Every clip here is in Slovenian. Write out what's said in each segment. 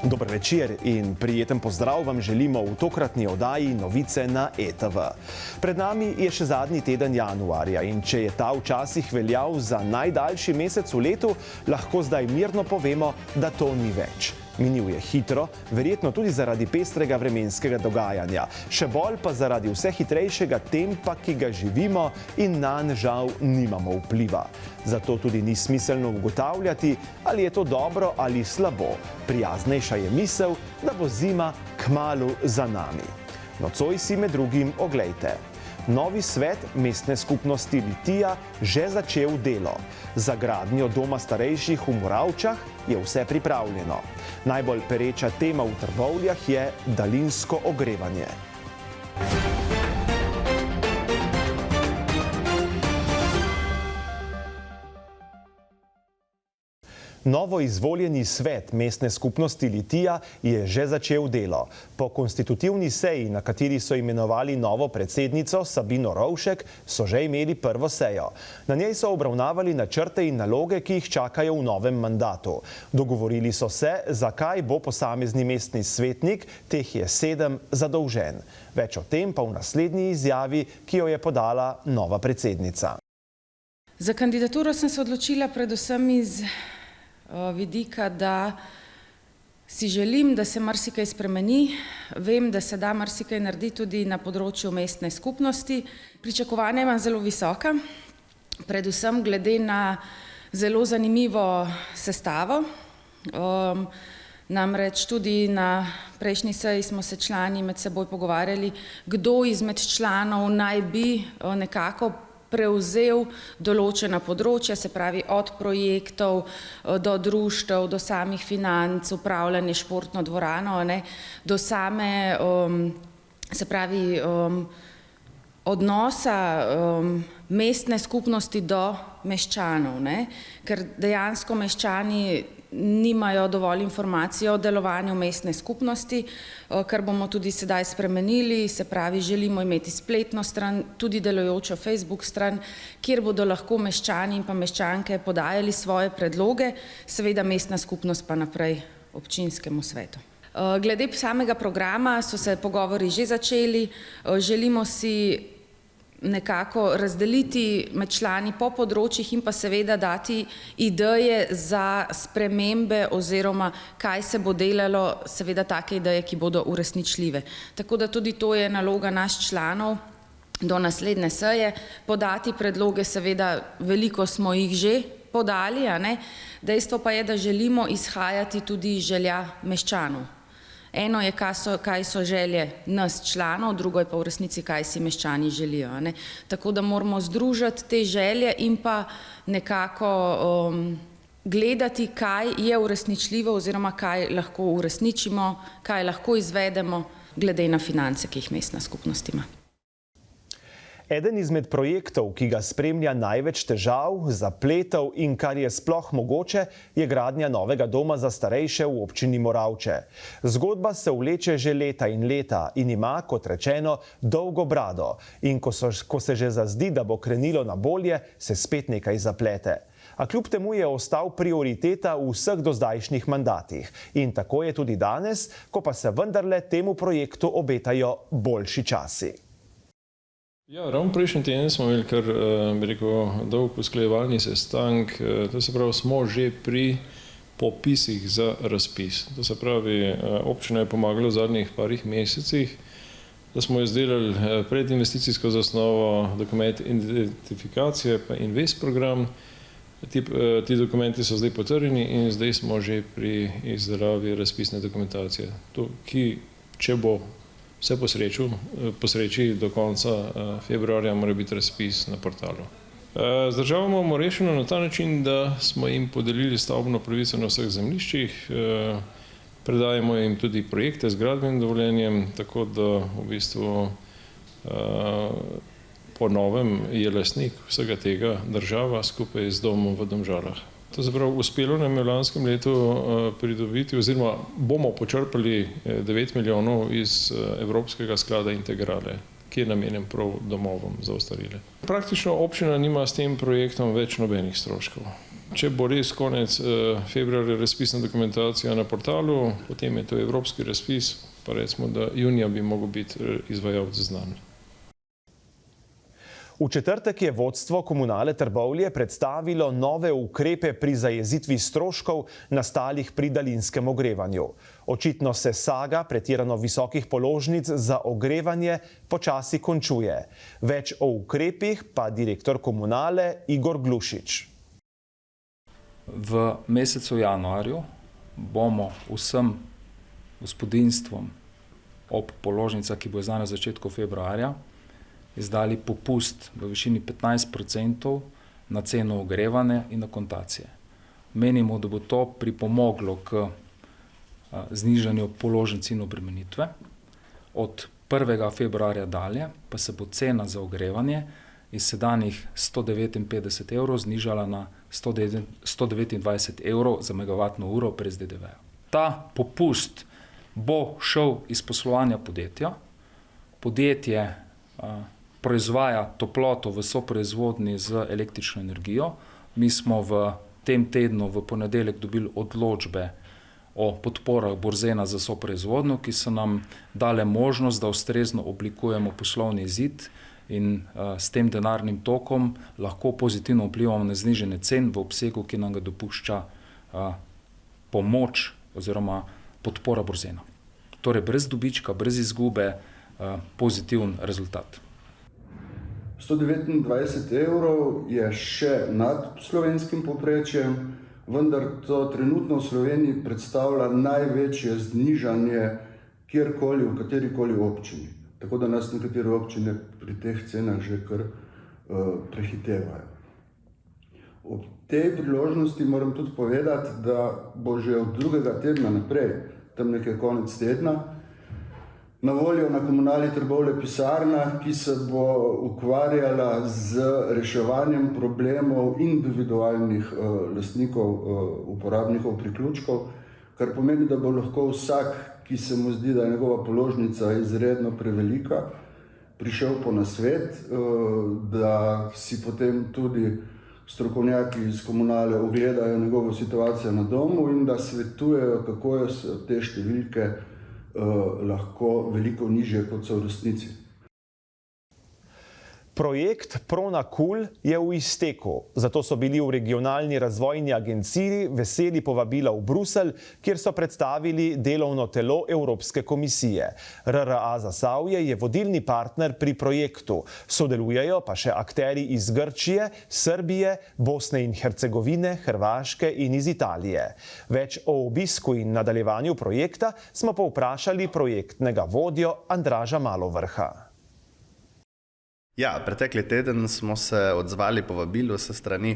Dober večer in prijeten pozdrav vam želimo v tokratni oddaji Novice na ETV. Pred nami je še zadnji teden januarja in če je ta včasih veljal za najdaljši mesec v letu, lahko zdaj mirno povemo, da to ni več. Minil je hitro, verjetno tudi zaradi pestrega vremenskega dogajanja, še bolj pa zaradi vse hitrejšega tempa, ki ga živimo in nanj žal nimamo vpliva. Zato tudi ni smiselno ugotavljati, ali je to dobro ali slabo. Prijaznejša je misel, da bo zima kmalu za nami. Nocoj si med drugim oglejte. Novi svet mestne skupnosti Litija že začel delo. Za gradnjo doma starejših v Moravčah je vse pripravljeno. Najbolj pereča tema v Trbovljah je daljinsko ogrevanje. Novo izvoljeni svet mestne skupnosti Litija je že začel delo. Po konstitutivni seji, na kateri so imenovali novo predsednico Sabino Rovšek, so že imeli prvo sejo. Na njej so obravnavali načrte in naloge, ki jih čakajo v novem mandatu. Dogovorili so se, zakaj bo posamezni mestni svetnik, teh je 7, zadolžen. Več o tem pa v naslednji izjavi, ki jo je podala nova predsednica. Za kandidaturo sem se odločila predvsem iz vidika, da si želim, da se marsikaj spremeni. Vem, da se da marsikaj narediti tudi na področju mestne skupnosti. Pričakovanja imam zelo visoka, predvsem glede na zelo zanimivo sestavo. Namreč tudi na prejšnji seji smo se člani med seboj pogovarjali, kdo izmed članov naj bi nekako prevzel določena področja, se pravi od projektov do društev, do samih financ, upravljanje športno dvorano, do same, se pravi, odnosa mestne skupnosti do meščanov, ker dejansko meščani nimajo dovolj informacij o delovanju mestne skupnosti, kar bomo tudi sedaj spremenili, se pravi, želimo imeti spletno stran, tudi delujočo Facebook stran, kjer bodo lahko meščani in pa meščanke podajali svoje predloge, seveda mestna skupnost pa naprej občinskemu svetu. Glede samega programa so se pogovori že začeli, želimo si nekako razdeliti med člani po področjih in pa seveda dati ideje za spremembe oziroma kaj se bo delalo, seveda take ideje, ki bodo uresničljive. Tako da tudi to je naloga nas članov do naslednje seje, podati predloge, seveda veliko smo jih že podali, dejstvo pa je, da želimo izhajati tudi iz želja meščanov. Eno je, kaj so želje nas članov, drugo je pa v resnici, kaj si meščani želijo. Tako da moramo združiti te želje in pa nekako gledati, kaj je uresničljivo oziroma kaj lahko uresničimo, kaj lahko izvedemo glede na finance, ki jih mestna skupnost ima. Eden izmed projektov, ki ga spremlja največ težav, zapletov in kar je sploh mogoče, je gradnja novega doma za starejše v občini Moravče. Zgodba se vleče že leta in leta in ima, kot rečeno, dolgo brado. In ko se že zazdi, da bo krenilo na bolje, se spet nekaj zaplete. A kljub temu je ostal prioriteta v vseh dozdajšnjih mandatih. In tako je tudi danes, ko pa se vendarle temu projektu obetajo boljši časi. Ja, ravno prejšnji teden smo imeli kar, bi rekel, dolg usklajevalni sestanek, to se pravi, smo že pri popisih za razpis. To se pravi, občina je pomagala v zadnjih parih mesecih, da smo izdelali predinvesticijsko zasnovo, dokument identifikacije pa invest program. Ti dokumenti so zdaj potrjeni in zdaj smo že pri izdelavi razpisne dokumentacije, ki, če bo vse po sreči do konca februarja mora biti razpis na portalu. Z državo imamo rešeno na ta način, da smo jim podelili stavbno pravico na vseh zemljiščih, predajemo jim tudi projekte z gradbenim dovoljenjem, tako da v bistvu po novem je lastnik vsega tega država skupaj z domom v Domžalah. To se pravi, uspelo nam je v lanskem letu pridobiti, oziroma bomo počrpali 9 milijonov iz Evropskega sklada Integrale, ki je namenjen prav domovom za ostarele. Praktično občina nima s tem projektom več nobenih stroškov. Če bo res konec februarja razpisna dokumentacija na portalu, potem je to evropski razpis, pa recimo, da junija bi mogel biti izvajalec znan. V četrtek je vodstvo Komunale Trbovlje predstavilo nove ukrepe pri zajezitvi stroškov nastalih pri daljinskem ogrevanju. Očitno se saga pretirano visokih položnic za ogrevanje počasi končuje. Več o ukrepih pa direktor Komunale Igor Glušič. V mesecu januarju bomo vsem gospodinjstvom ob položnicah, ki bo izdana v začetku februarja, izdali popust v višini 15% na ceno ogrevanja in akontacije. Menimo, da bo to pripomoglo k znižanju položnic in obremenitve. Od 1. februarja dalje pa se bo cena za ogrevanje iz sedanjih 159 evrov znižala na 129 evrov za megavatno uro brez DDV. Ta popust bo šel iz poslovanja podjetja. Podjetje proizvaja toploto v soproizvodnji z električno energijo. Mi smo v tem tednu v ponedeljek dobili odločbe o podporah Borzena za soproizvodnjo, ki so nam dale možnost, da ustrezno oblikujemo poslovni izid in s tem denarnim tokom lahko pozitivno vplivamo na znižanje cen v obsegu, ki nam ga dopušča pomoč oziroma podpora Borzena. Torej brez dobička, brez izgube, pozitiven rezultat. 129 evrov je še nad slovenskim povprečjem, vendar to trenutno v Sloveniji predstavlja največje znižanje kjerkoli, v katerikoli občini. Tako da nas nekatere občine pri teh cenah že kar prehitevajo. Ob tej priložnosti moram tudi povedati, da bo že od 2. tedna naprej, tam nekaj konec tedna, na voljo na Komunali Trbovlje pisarna, ki se bo ukvarjala z reševanjem problemov individualnih lastnikov, uporabnikov priključkov, kar pomeni, da bo lahko vsak, ki se mu zdi, da je njegova položnica izredno prevelika, prišel po nasvet, da si potem tudi strokovnjaki iz Komunale ogledajo njegovo situacijo na domu in da svetujejo, kako so te številke lahko veliko nižje, kot so v resnici. Projekt Pronakul je v izteku, zato so bili v regionalni razvojni agenciji veseli povabila v Bruselj, kjer so predstavili delovno telo Evropske komisije. RRA Zasavje je vodilni partner pri projektu, sodelujejo pa še akterji iz Grčije, Srbije, Bosne in Hercegovine, Hrvaške in iz Italije. Več o obisku in nadaljevanju projekta smo povprašali projektnega vodjo Andraža Malovrha. Ja, pretekli teden smo se odzvali povabilu sa strani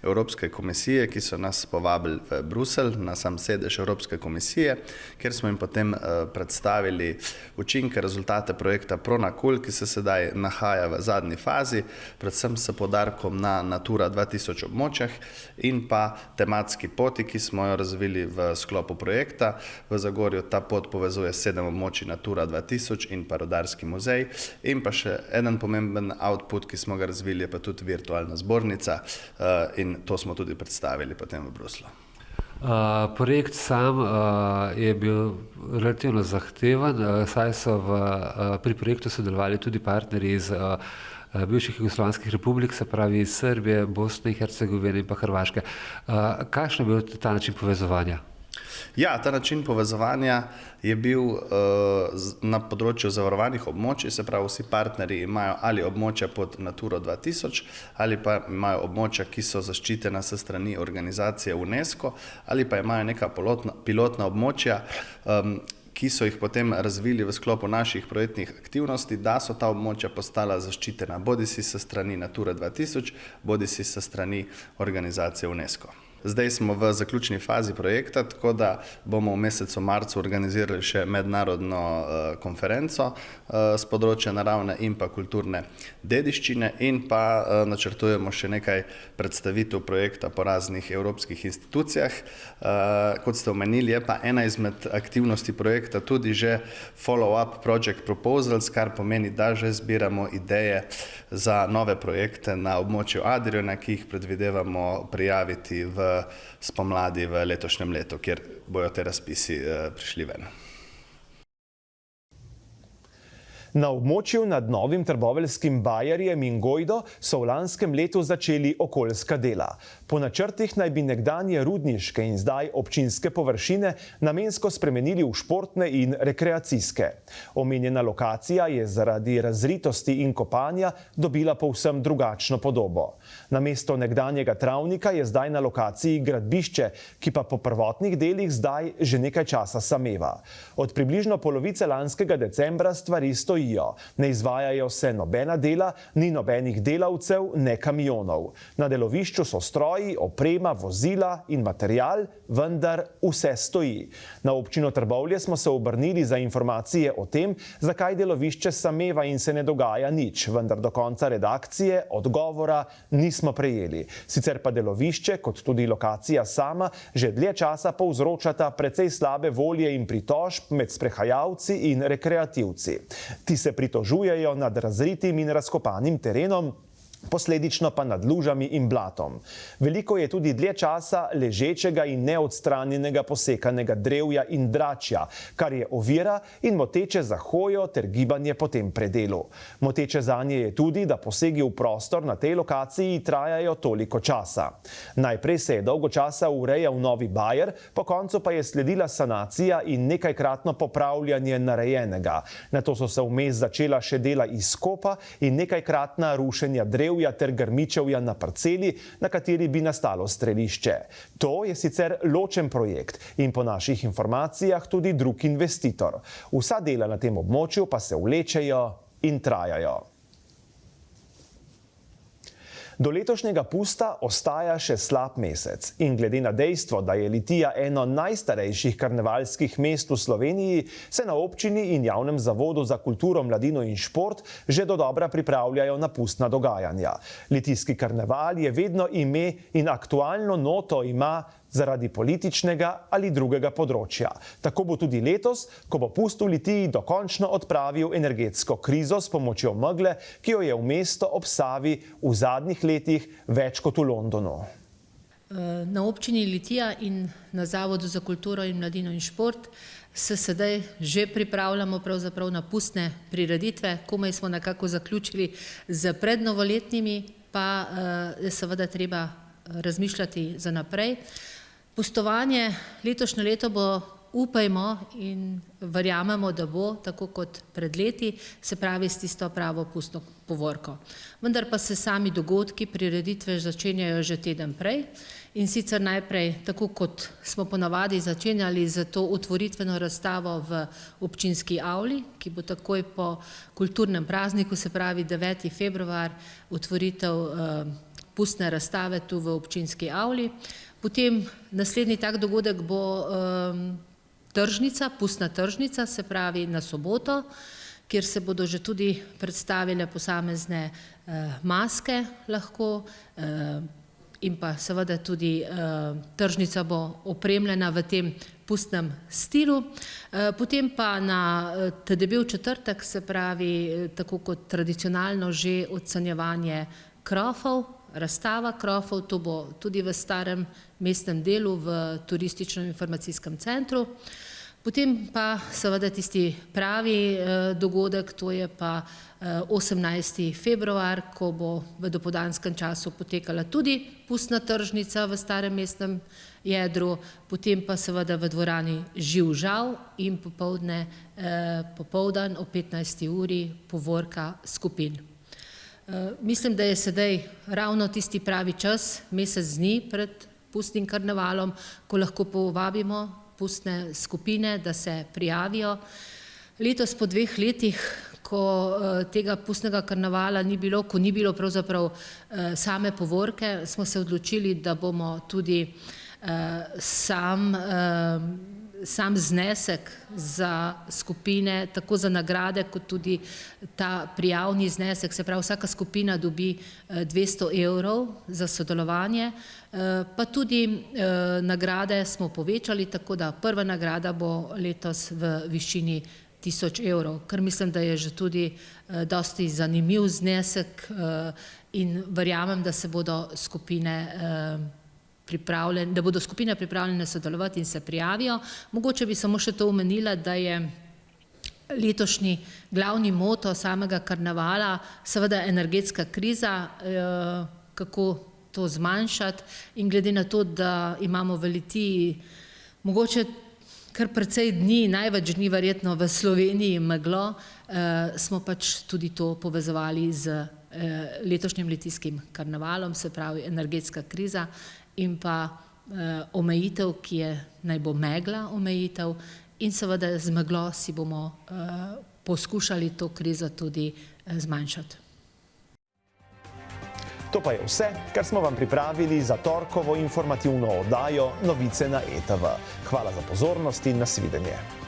Evropske komisije, ki so nas povabili v Bruselj, na sam sedež Evropske komisije, kjer smo jim potem predstavili učinke, rezultate projekta Pronakul, ki se sedaj nahaja v zadnji fazi, predvsem s poudarkom na Natura 2000 območjah in pa tematski poti, ki smo jo razvili v sklopu projekta. V Zagorju ta pot povezuje 7 območij Natura 2000 in pa Rudarski muzej in pa še eden pomemben output, ki smo ga razvili, je pa tudi virtualna zbornica in to smo tudi predstavili potem v Bruslu. Projekt sam je bil relativno zahteven, saj so pri projektu sodelovali tudi partnerji iz bivših jugoslovanskih republik, se pravi iz Srbije, Bosne in Hercegovine in pa Hrvaške. Kakšen je bil ta način povezovanja? Ja, ta način povezovanja je bil na področju zavarovanih območij, se pravi vsi partnerji imajo ali območja pod Naturo 2000 ali pa imajo območja, ki so zaščitena s strani organizacije UNESCO ali pa imajo neka pilotna območja, ki so jih potem razvili v sklopu naših projektnih aktivnosti, da so ta območja postala zaščitena bodisi s strani Natura 2000, bodisi s strani organizacije UNESCO. Zdaj smo v zaključni fazi projekta, tako da bomo v mesecu marcu organizirali še mednarodno konferenco z področja naravne in pa kulturne dediščine in pa načrtujemo še nekaj predstavitev projekta po raznih evropskih institucijah. Kot ste omenili, je pa ena izmed aktivnosti projekta tudi že follow-up project proposals, kar pomeni, da že zbiramo ideje za nove projekte na območju Adriona, ki jih predvidevamo prijaviti v spomladi v letošnjem letu, kjer bojo te razpisi prišli ven. Na območju nad Novim Trboveljskim bajerjem in Gojdo so v lanskem letu začeli okoljska dela. Po načrtih naj bi nekdanje rudniške in zdaj občinske površine namensko spremenili v športne in rekreacijske. Omenjena lokacija je zaradi razritosti in kopanja dobila povsem drugačno podobo. Namesto nekdanjega travnika je zdaj na lokaciji gradbišče, ki pa po prvotnih delih zdaj že nekaj časa sameva. Od približno polovice lanskega decembra stvari stojijo. Ne izvajajo se nobena dela, ni nobenih delavcev, ne kamionov. Na delovišču so stroji, oprema, vozila in material, vendar vse stoji. Na občino Trbovlje smo se obrnili za informacije o tem, zakaj delovišče sameva in se ne dogaja nič, vendar do konca redakcije odgovora nismo prejeli. Sicer pa delovišče, kot tudi lokacija sama, že dlje časa povzročata precej slabe volje in pritožb med sprehajalci in rekreativci. Ti se pritožujejo nad razritim in razkopanim terenom, posledično pa nad lužami in blatom. Veliko je tudi dlje časa ležečega in neodstranjenega posekanega drevja in dračja, kar je ovira in moteče za hojo ter gibanje po tem predelu. Moteče zanje je tudi, da posegi v prostor na tej lokaciji trajajo toliko časa. Najprej se je dolgo časa urejal novi bajer, po koncu pa je sledila sanacija in nekajkratno popravljanje narejenega. Nato so se vmes začela še dela izkopa in nekajkratna rušenja drevja ter grmičevja na parceli, na kateri bi nastalo strelišče. To je sicer ločen projekt in po naših informacijah tudi drug investitor. Vsa dela na tem območju pa se vlečejo in trajajo. Do letošnjega pusta ostaja še slab mesec in glede na dejstvo, da je Litija eno najstarejših karnevalskih mest v Sloveniji, se na občini in javnem zavodu za kulturo, mladino in šport že dodobra pripravljajo na pustna dogajanja. Litijski karneval je vedno ime in aktualno noto ima zaradi političnega ali drugega področja. Tako bo tudi letos, ko bo pust v Litiji dokončno odpravil energetsko krizo s pomočjo megle, ki jo je v mesto ob Savi v zadnjih letih več kot v Londonu. Na občini Litija in na Zavodu za kulturo in mladino in šport se sedaj že pripravljamo pravzaprav na pustne prireditve. Komaj smo nekako zaključili z prednovoletnimi, pa je seveda treba razmišljati za naprej. Pustovanje letošnje leto bo, upajmo in verjamemo, da bo tako kot pred leti, se pravi s tisto pravo pustno povorko. Vendar pa se sami dogodki, prireditve začenjajo že teden prej in sicer najprej, tako kot smo ponavadi začenjali za to otvoritveno razstavo v občinski avli, ki bo takoj po kulturnem prazniku, se pravi 9. februar, otvoritev pustne razstave tu v občinski avli. Potem naslednji tak dogodek bo tržnica, pustna tržnica, se pravi na soboto, kjer se bodo že tudi predstavile posamezne maske lahko in pa seveda tudi tržnica bo opremljena v tem pustnem stilu. Potem pa na TDB v četrtek, se pravi tako kot tradicionalno že odstranjevanje krofov, razstava krofov, to bo tudi v starem mestnem delu v turističnem informacijskem centru. Potem pa seveda tisti pravi dogodek, to je pa 18. februar, ko bo v dopoldanskem času potekala tudi pustna tržnica v starem mestnem jedru, potem pa seveda v dvorani Živ žal in popoldan o 15. uri povorka skupin. Mislim, da je sedaj ravno tisti pravi čas, mesec dni pred pustnim karnevalom, ko lahko povabimo pustne skupine, da se prijavijo. Letos po 2 letih, ko tega pustnega karnevala ni bilo, ko ni bilo pravzaprav same povorke, smo se odločili, da bomo tudi sam znesek za skupine, tako za nagrade, kot tudi ta prijavni znesek, se pravi vsaka skupina dobi 200 evrov za sodelovanje, pa tudi nagrade smo povečali, tako da prva nagrada bo letos v višini 1000 evrov, kar mislim, da je že tudi dosti zanimiv znesek in verjamem, da se bodo skupine pripravljene sodelovati in se prijavijo. Mogoče bi samo še to omenila, da je letošnji glavni moto samega karnevala seveda energetska kriza, kako to zmanjšati, in glede na to, da imamo v Litiji mogoče kar precej dni, največ dni verjetno v Sloveniji meglo, smo pač tudi to povezovali z letošnjim litijskim karnevalom, se pravi energetska kriza in pa omejitev, ki je naj bo megla omejitev, in seveda z meglo si bomo poskušali to krizo tudi zmanjšati. To pa je vse, kar smo vam pripravili za torkovo informativno oddajo Novice na ETV. Hvala za pozornost in nasvidenje.